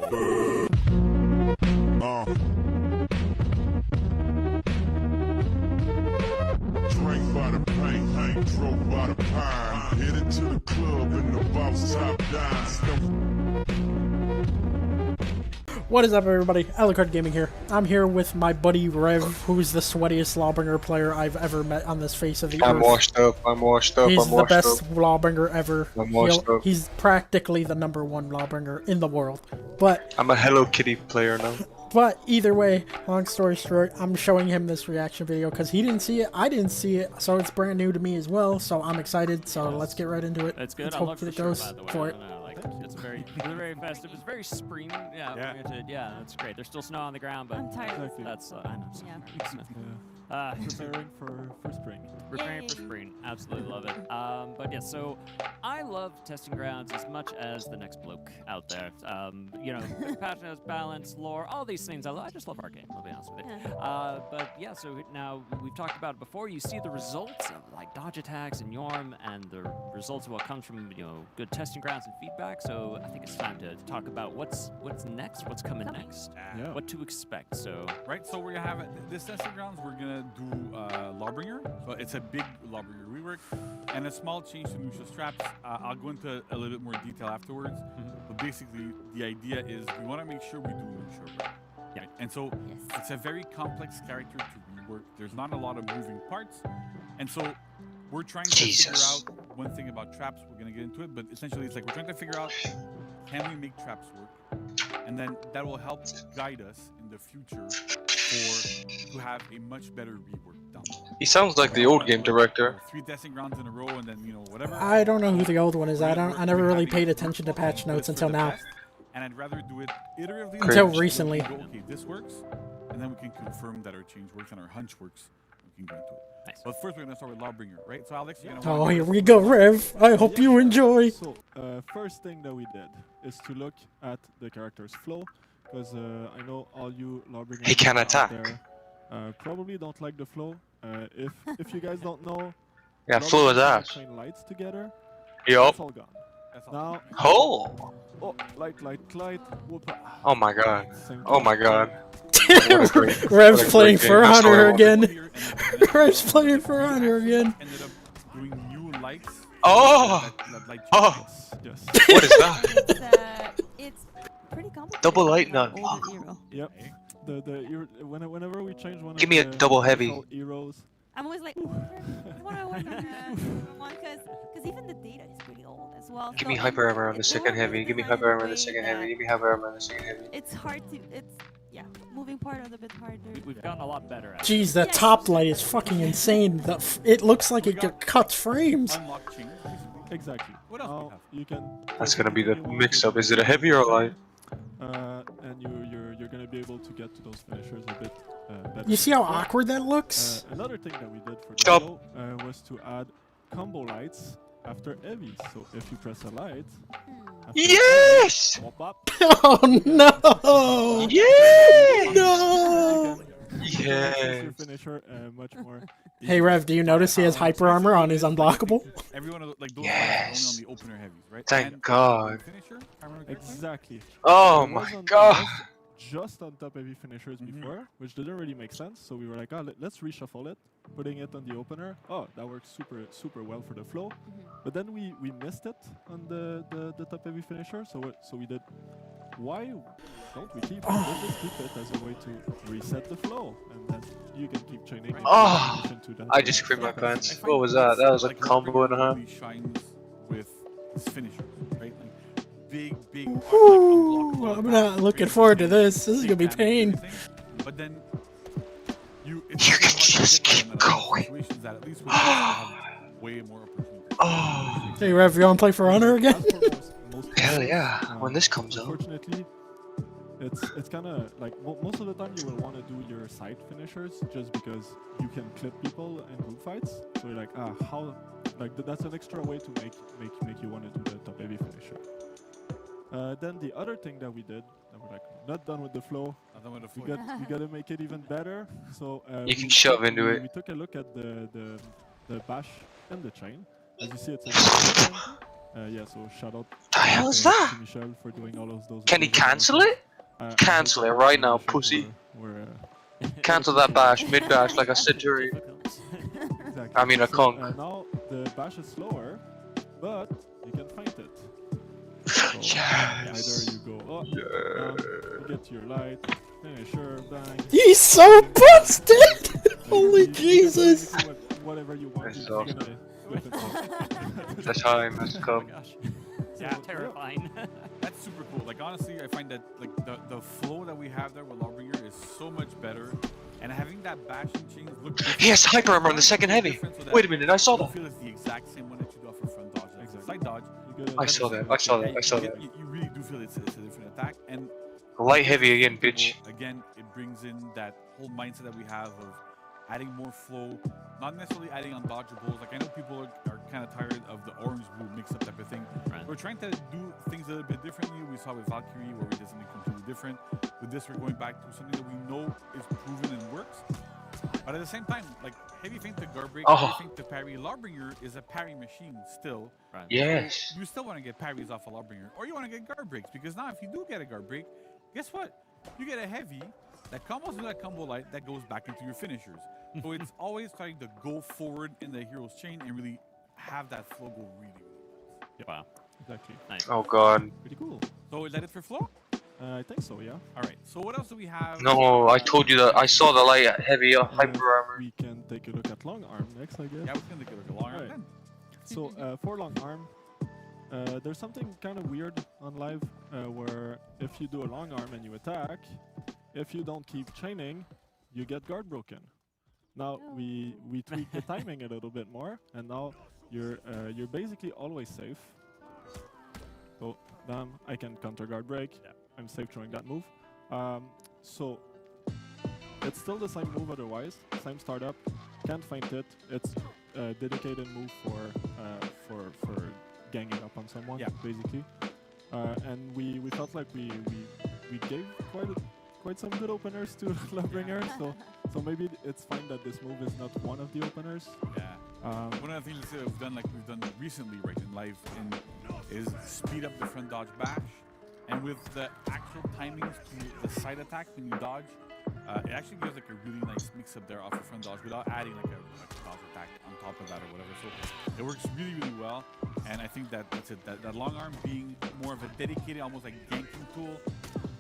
Drink by the paint, drove by the pine. Headed to the club in the boss top down. What is up, everybody? Alucard Gaming here. I'm here with my buddy Rev, who's the sweatiest Lawbringer player I've ever met on this face of the earth. I'm washed up. He's the best Lawbringer ever. I'm washed up. He's practically the #1 Lawbringer in the world. But I'm a Hello Kitty player now. But either way, long story short, I'm showing him this reaction video because he didn't see it, I didn't see it, so it's brand new to me as well. So I'm excited. So let's get right into it. It's good. Let's I hope love it sure, goes by the way. for it. It's very festive. It's very spring. Yeah, yeah, that's great. There's still snow on the ground, but I'm tired. That's I know. Preparing for spring. Preparing for spring. Absolutely love it. But yeah, so I love testing grounds as much as the next bloke out there. You know, passion, balance, lore, all these things. I just love our game. I'll be honest with you. But yeah, so now we've talked about it before. You see the results of like dodge attacks and Yorm, and the results of what comes from good testing grounds and feedback. So I think it's time to talk about what's next, what's coming next, what to expect. So So we're gonna have this testing grounds. We're gonna do LAWBRINGER. So it's a big LAWBRINGER rework and a small change to Nucia's traps. I'll go into a little bit more detail afterwards. But basically, the idea is we want to make sure we do Nucia right. Yeah. And so it's a very complex character to rework. There's not a lot of moving parts, and so we're trying to figure out one thing about traps. We're gonna get into it, but essentially, it's like we're trying to figure out, can we make traps work? And then that will help guide us in the future to have a much better rework down the road. He sounds like the old game director. 3 testing grounds in a row, and then whatever. I don't know who the old one is. I never really paid attention to patch notes until now. And I'd rather do it iteratively until recently. Go, okay, this works, and then we can confirm that our change works and our hunch works. We can go into it. Nice. But first, we're gonna start with LAWBRINGER, right? So Alex, you're gonna. Oh, here we go, Rev. I hope you enjoy. So, First thing that we did is to look at the character's flow, because I know all you LAWBRINGERs He can attack. there probably don't like the flow. If you guys don't know, Yeah, flow is ass. chain lights together. Yup. It's all gone. That's all. Now, Oh! light, whoop. Oh my god. Same Oh time. my god. Rev's playing for That's Honor horrible. again. Rev's playing for Honor again. Ended up doing new lights. Oh! Light Oh! Yes. What is that? It's pretty complicated. Double light nut. Older hero. Yep. Whenever we change one Give of me a the double heavy. default heroes, I'm always like, what do I want because even the data is pretty old as well. Give so me hyper armor on the it's second always heavy. Give me designed hyper in a armor on the way second that heavy. Give me hyper armor on the second heavy. It's hard to, moving part is a bit harder. we've gotten a lot better at it. Jeez, that top light is fucking insane. It looks like it cuts frames. Unlock chains, basically. exactly. What else do we have? You can. That's gonna be the mix up. Is it a heavy or a light? And you're gonna be able to get to those finishers a bit better. You see how awkward that looks? Another thing that we did for the Stop. flow was to add combo lights after heavy. So if you press a light, after Yes! heavy, wop, wop, Oh no! Yeah! No! you Yeah. can your finisher much more. Hey Rev, do you notice he has hyper armor on his unblockable? Everyone like those Yes. only on the opener heavies, right? Thank And God. Finisher, if I remember correctly? Exactly. Oh It was my on- god. it was Just on top heavy finishers before, which didn't really make sense. So we were like, let's reshuffle it, putting it on the opener. Oh, that worked super well for the flow. But then we missed it on the top heavy finisher. So we did. Why don't we keep it? Let's just keep it as a way to reset the flow, and then you can keep chaining. Oh, in addition to that. I just crit my I pants. find What was that? That was a like combo and a half. really shines with his finisher, right? Like big Ooh, unblockable I'm attacks, not looking big forward to damage, this. This is big gonna be damage and pain. everything. But then You really can hard to just get keep them in a lot of going. situations that at least with this, we'll have way more opportunities. Oh, Hey Rev, you wanna play for Honor again? As for most hell players, yeah. When this comes out. Unfortunately, it's kind of like most of the time you will want to do your side finishers just because you can clip people in group fights. So you're like, how? Like that's an extra way to make you want to do the top heavy finisher. Then the other thing that we did, and we're like not done with the flow. Nothing with the We floor. got we gotta make it even better. So You can shove into we, it. We took a look at the bash and the chain. As you see, it's a chain. Yeah, so shout out The hell is that? to Michel for doing all of those. Can he those cancel animations. it? Cancel it right now, pussy. Cancel that bash, mid bash, like a century. Exactly. I mean a So, conch. now the bash is slower, but you can fight it. So Yes. either you go up, down, you get to your light, finisher, bang. He's so busted! Holy You can do Jesus! basically whatever you want. That's You're awesome. gonna whip it off. The time has Oh my come. gosh. Yeah. Terrifying. That's super cool. Like honestly, I find that like the flow that we have there with Lawbringer is so much better, and having that bashing chains look. Different. He has hyper armor on the second heavy. Wait a minute, I saw You that. feel it's the exact same one that you do off a front dodge. Like Exactly. side dodge. You gotta- I saw that, I saw that, I saw that. You really do feel it's a different attack, and Light heavy again, bitch. again, it brings in that whole mindset that we have of adding more flow, not necessarily adding undodgeables. Like I know people are kind of tired of the orange blue mix up type of thing. Right. We're trying to do things a little bit differently. We saw with Valkyrie where we did something completely different. With this, we're going back to something that we know is proven and works. But at the same time, like heavy feint to guard break, Oh. heavy feint to parry, Lawbringer is a parry machine still. Right. Yes. You still want to get parries off a Lawbringer, or you want to get guard breaks, because now if you do get a guard break, guess what? You get a heavy that combos with that combo light that goes back into your finishers. So it's always trying to go forward in the hero's chain and really have that flow go really, really well. Wow. Exactly. Nice. Oh god. Pretty cool. So is that it for flow? I think so, yeah. All right. So what else do we have? No, I told you that. I saw the light heavy Uh, hyper armor. We can take a look at long arm next, I guess. Yeah, we're gonna take a look at long arm Alright. then. So for long arm, there's something kind of weird on live where if you do a long arm and you attack, if you don't keep chaining, you get guard broken. Now we tweak the timing a little bit more, and now you're basically always safe. So bam, I can counter guard break. Yeah. I'm safe throwing that move. So it's still the same move otherwise, same startup. Can't feint it. It's a dedicated move for ganging up on someone, Yeah. basically. And we felt like we gave quite some good openers to Lawbringer, so maybe it's fine that this move is not one of the openers. Yeah. One of the things that we've done, like we've done recently, right in live, is speed up the front dodge bash, and with the actual timings to the side attack when you dodge, it actually gives like a really nice mix up there off the front dodge without adding like a dodge attack on top of that or whatever. So it works really, really well, and I think that's it. That long arm being more of a dedicated, almost like ganking tool,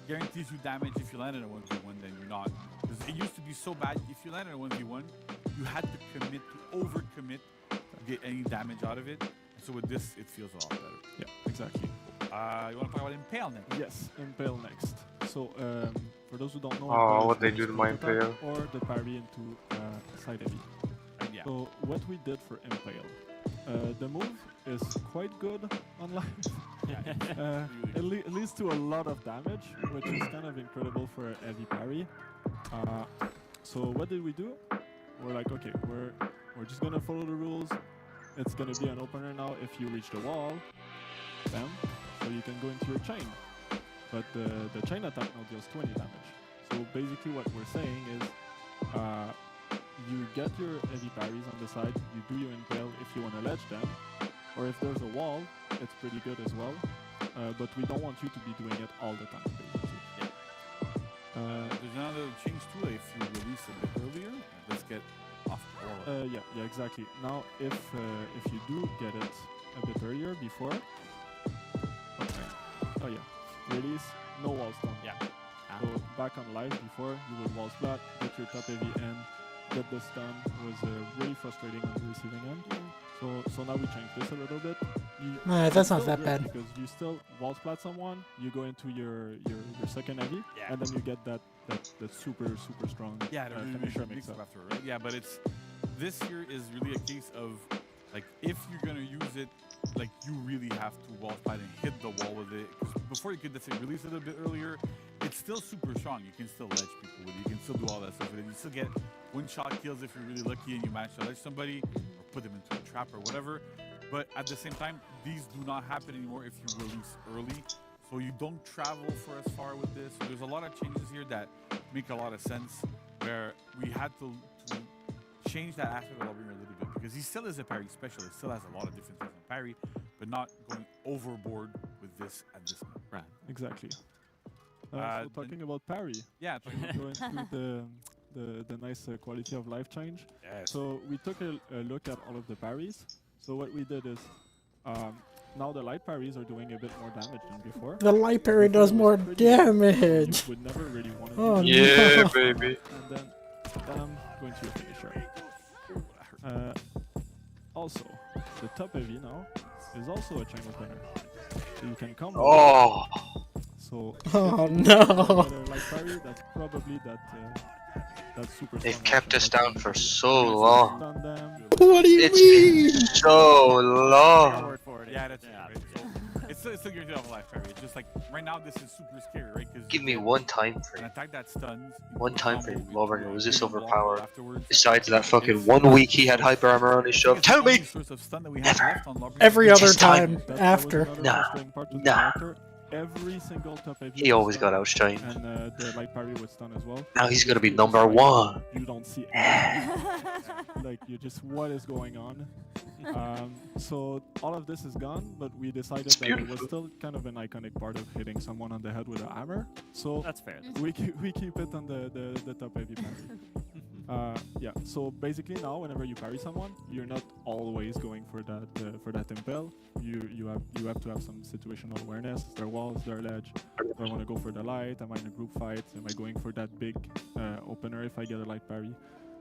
guarantees you damage if you land in a 1v1, then you're not. Because it used to be so bad, if you landed in a 1v1, you had to commit, to overcommit to get any damage out of it. So with this, it feels a lot better. Yeah, exactly. You want to talk about Impale next? Yes, Impale next. So for those who don't know, Oh, Impale what is they the do to my split attack Impale. or the parry into side heavy. Yeah. So what we did for Impale, the move is quite good online. It leads to a lot of damage, which is kind of incredible for a heavy parry. So what did we do? We're like, okay, we're just gonna follow the rules. It's gonna be an opener now. If you reach the wall, bam, so you can go into your chain. But the chain attack now deals 20 damage. So basically what we're saying is, you get your heavy parries on the side, you do your impale if you want to ledge them, or if there's a wall, it's pretty good as well. But we don't want you to be doing it all the time, basically. There's another change too. If you release a bit earlier, let's get off the wall. Yeah, exactly. Now, if you do get it a bit earlier before, okay. Oh yeah, release, no wall stun. Yeah. So back on live before, you would wall splat, get your top heavy end, get the stun. It was really frustrating on the receiving end. So now we changed this a little bit. That's it's not still that great bad. because you still wall splat someone, you go into your second heavy, Yeah. and then you get that super strong Yeah, the really finisher big mix up. after, right? Yeah, but it's this here is really a case of like if you're gonna use it, like you really have to wall fight and hit the wall with it. 'Cause before you could let's say release it a bit earlier, it's still super strong. You can still ledge people with it. You can still do all that stuff with it. You still get one-shot kills if you're really lucky and you manage to ledge somebody or put them into a trap or whatever. But at the same time, these do not happen anymore if you release early. So you don't travel for as far with this. So there's a lot of changes here that make a lot of sense where we had to change that aspect of Lawbringer a little bit because he still is a parry specialist, still has a lot of different things in parry, but but not going overboard with this at this moment. Right. Exactly. Uh, So talking about parry, Yeah. going through the nice quality of life change. Yes. So we took a look at all of the parries. So what we did is, now the light parries are doing a bit more damage than before. The light parry does more damage. You would never really want to Oh, do Yeah, no. baby. And then going to your finisher. Also, the top heavy now is also a chain opener. So you can combo. Oh, So Oh, if you no. get a light parry, that's probably that super they've strong kept action us that down you for can so long. stun them. What do you It's mean? been so Our long. word for it. Yeah, that's it. Right? So it's still your of life parry. It's just like right now this is super scary, right? Because Give me one time an frame. attack that stuns. One time frame, Lawbringer. Was this overpowered? Afterwards. Besides that fucking 1 week he had hyper armor on his shove. Tell me! Never. Every other Just time. time That after. was another Nah, frustrating part to the nah. character. Every single top heavy He was always got stunned, outshined. and the light parry was stun as well. Now he's gonna be It's number like, one. You don't see anything. Like you just what is going on. So all of this is gone, but we decided It's that it was beautiful. still kind of an iconic part of hitting someone on the head with a hammer. So That's fair. we keep it on the top heavy parry. Yeah. So basically now, whenever you parry someone, you're not always going for that impel. You have to have some situational awareness. Is there walls? Is there ledge? Do I want to go for the light? Am I in a group fight? Am I going for that big opener if I get a light parry?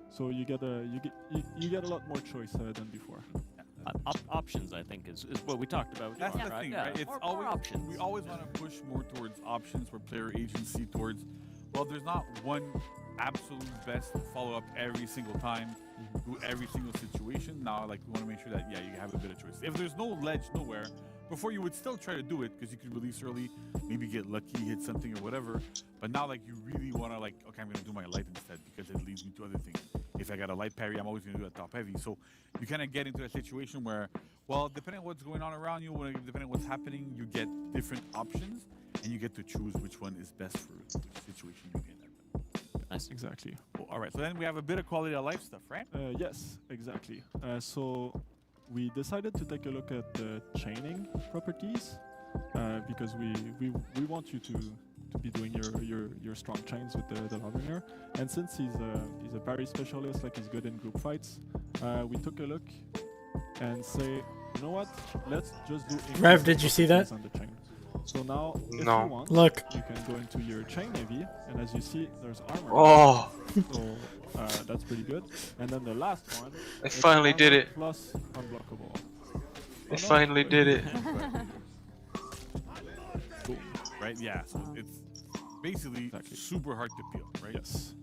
So you get a lot more choice than before. Options, I think, is what we talked about. That's before, the right? thing, Yeah, right? It's more always options. we always want to push more towards options for player agency towards. Well, there's not one absolute best follow up every single time, do every single situation. Now, like we want to make sure that you have a bit of choice. If there's no ledge nowhere, before you would still try to do it because you could release early, maybe get lucky, hit something or whatever. But now, like you really want to okay, I'm gonna do my light instead because it leads me to other things. If I got a light parry, I'm always gonna do a top heavy. So you kind of get into a situation where, well, depending on what's going on around you, depending on what's happening, you get different options, and you get to choose which one is best for the situation you're in. Nice. Exactly. Well, all right, so then we have a bit of quality of life stuff, right? Yes, exactly. So we decided to take a look at the chaining properties because we want you to be doing your strong chains with the LAWBRINGER. And since he's a parry specialist, like he's good in group fights, we took a look and say, you know what? Let's just do. Rev, did you see that? On the chain. So now, if No. you want, Look. you can go into your chain heavy, and as you see, there's armor. Oh, So that's pretty good. And then the last one. I it's finally did armor it. Plus unblockable. I finally did it. Boom. Right? Yeah. So it's basically Exactly. super hard to peel, right? Yes.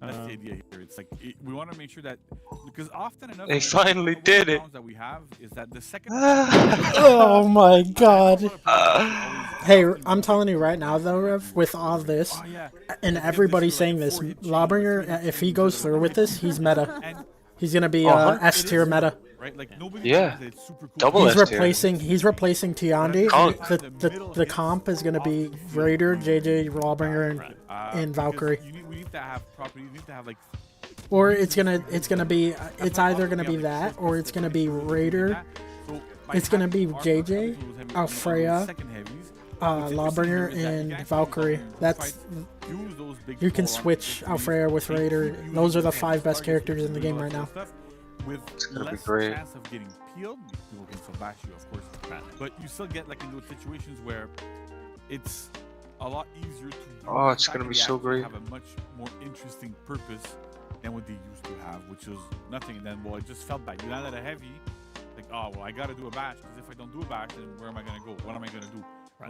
That's the idea here. It's like we want to make sure that because often enough, They one of the finally did it. problems that we have is that the second. Oh my god. Hey, Hey, I'm telling you right now though, Rev, with all this, Oh, yeah. and everybody saying this, LAWBRINGER, if he goes through with this, he's meta. And He's gonna be Uh-huh. S tier it is, meta. right? Like nobody Yeah. thinks that it's super cool. Double He's S tier. replacing Tiandi. Con- The comp is gonna be Raider, JJ, LAWBRINGER, and Because Valkyrie. we need to have property. You need to have like. Or it's gonna be it's either gonna be that or it's gonna be Raider, So by it's gonna be having armor, JJ, having those heavy- Alfreya, second heavies, LAWBRINGER, what's interesting here is that you and can actually Valkyrie. go out That's and use those big you can full-on switch abilities, Alfreya with and Raider. keep using Those are the those 5 best targets, characters in the do game all right that now. stuff With gonna be less great. chance of getting peeled, people can still bash you, of course, but you still get like in those situations where it's a lot easier to use Oh, the it's fact gonna that be they so actually great. have a much more interesting purpose than what they used to have, which was nothing. And then, well, it just felt bad. You landed a heavy, like, oh, well, I got to do a bash, because if I don't do a bash, then where am I going to go? What am I going to do?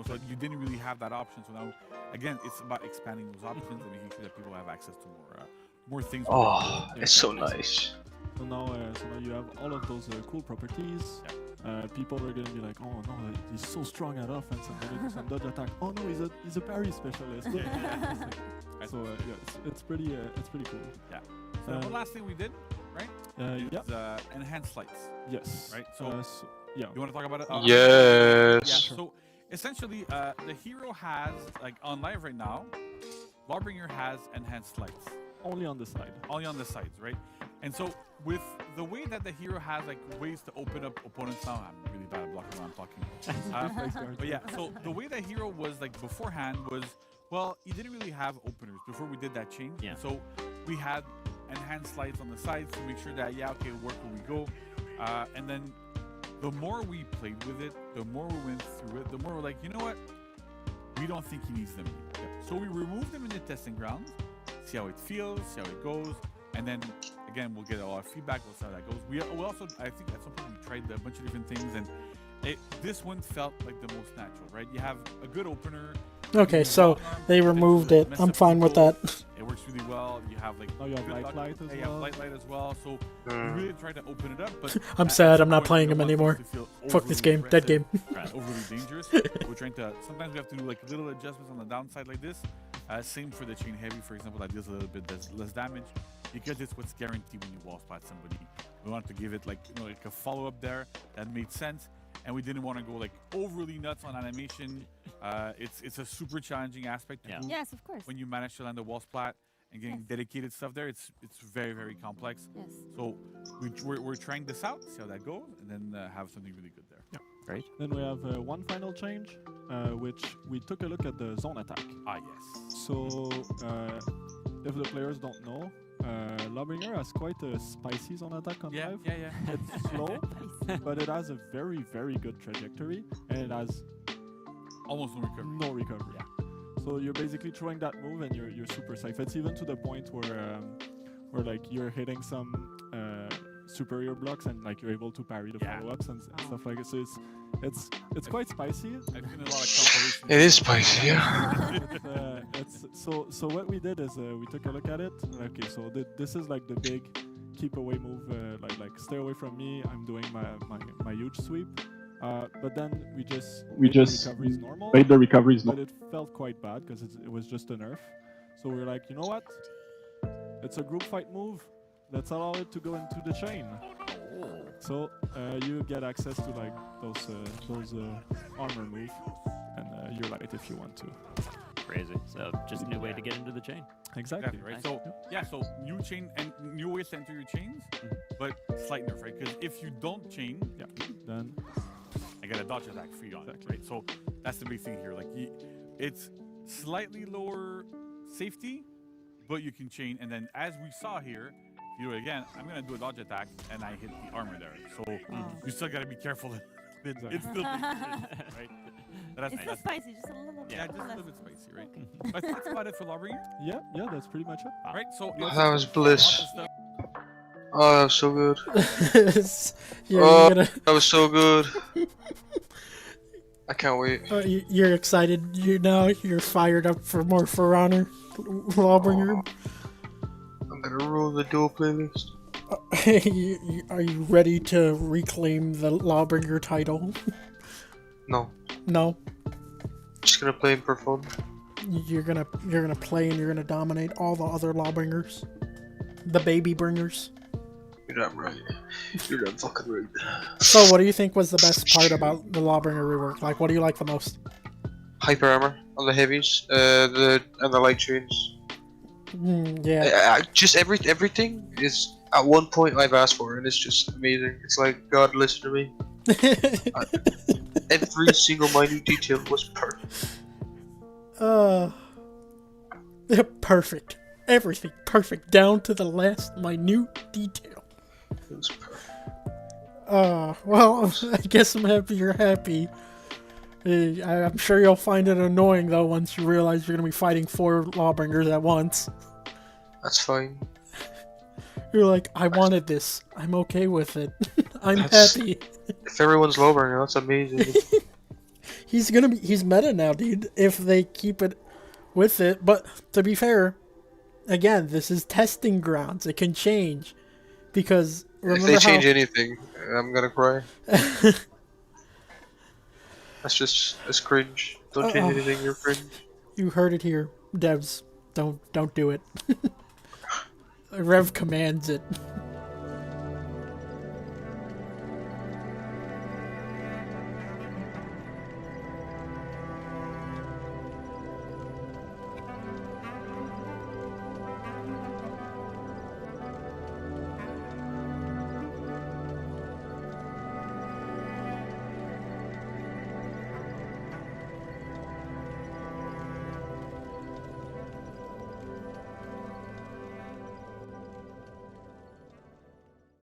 So you didn't really have that option. So now, again, it's about expanding those options and making sure that people have access to more things. Oh, it's so nice. So now you have all of those cool properties. People are gonna be like, oh no, he's so strong at offense and then some dodge attack. Oh no, he's a parry specialist. So yeah, it's pretty cool. Yeah. So one last thing we did, right? Yeah. Is, enhanced lights. Yes. Right. Yeah. You want to talk about it? Yes. Yeah. So essentially, the hero has like on live right now. LAWBRINGER has enhanced lights Only on the side. only on the sides, right? And so with the way that the hero has like ways to open up opponents now, I'm really bad at blocking when I'm talking. But yeah, so the way that hero was like beforehand was, well, he didn't really have openers before we did that change. Yeah. So we had enhanced slides on the sides to make sure that, yeah, okay, where can we go? And then the more we played with it, the more we went through it, the more we're like, you know what? We don't think he needs them. So we removed them in the testing grounds, see how it feels, see how it goes, and then again we'll get a lot of feedback. We'll see how that goes. We also, I think at some point we tried a bunch of different things, and this one felt like the most natural, right? You have a good opener. Okay, so they removed it. I'm fine with that. It works really well. You have like Oh, you have light as well. You have light as well. So we really tried to open it up. But I'm sad I'm not playing him anymore. Fuck this game. Dead game. Overly dangerous. We're trying to. Sometimes we have to do like little adjustments on the downside like this. Same for the chain heavy, for example, that deals a little bit less damage because it's what's guaranteed when you wall spot somebody. We wanted to give it like like a follow up there that made sense. And we didn't want to go like overly nuts on animation. It's a super challenging aspect to do. Yes, of course. When you manage to land a wall splat and getting dedicated stuff there, it's very, very complex. Yes. So we're trying this out, see how that goes, and then have something really good there. Yeah. Great. Then we have one final change, which we took a look at the zone attack. Ah, yes. So, if the players don't know, LAWBRINGER has quite a spicy zone attack on Yeah, live. yeah. It's slow, but it has a very, very good trajectory, and it has Almost no recovery. no recovery. So you're basically throwing that move, and you're super safe. It's even to the point where like you're hitting some superior blocks, and like you're able to parry the follow-ups and stuff like that. So it's quite spicy. I've seen a lot of compilations. It is spicy, yeah. So what we did is we took a look at it. Okay, so this is like the big keep away move, like stay away from me. I'm doing my huge sweep. But then we just made the recoveries normal, but it felt quite bad because it was just a nerf. So we were like, you know what? It's a group fight move. Let's allow it to go into the chain. So you get access to like those armor move, and you're light if you want to. Crazy. So just a new way to get into the chain. Exactly. Right. So so new chain and new ways to enter your chains, but slight nerf, right? Because if you don't chain, then I get a dodge attack free on it, right? So that's the big thing here. Like it's slightly lower safety, but you can chain, and then as we saw here, you do it again. I'm gonna do a dodge attack, and I hit the armor there. So you still gotta be careful. It's still right. It's still spicy, just a little bit. Yeah, just a little bit spicy, right? I think that's about it for LAWBRINGER. yeah, that's pretty much it. All right, so That was bliss. Oh, that was so good. Yeah, Oh, you're gonna, that was so good. I can't wait. you're excited. You're fired up for more For Honor, LAWBRINGER. I'm gonna rule the dual playlist. Are you ready to reclaim the LAWBRINGER title? No, No. just gonna play him for fun. You're gonna play and you're gonna dominate all the other LAWBRINGERs, the baby bringers. You're not right. You're not fucking right. So, what do you think was the best part about the LAWBRINGER rework? Like, what do you like the most? Hyper armor on the heavies, and the light chains. Yeah. Just everything is at one point I've asked for, and it's just amazing. It's like God, listen to me. Every single minute detail was perfect. Perfect. Everything perfect, down to the last minute detail. It was perfect. Well, I guess I'm happy you're happy. I'm sure you'll find it annoying, though, once you realize you're gonna be fighting 4 LAWBRINGERs at once. That's fine. You're like, I wanted this. I'm okay with it. I'm happy. If everyone's LAWBRINGER, that's amazing. He's meta now, dude, if they keep it with it. But, to be fair, again, this is testing grounds. It can change. Because, remember if they change anything, I'm gonna cry. That's cringe. Don't change anything, you're cringe. You heard it here, devs. Don't do it. Rev commands it.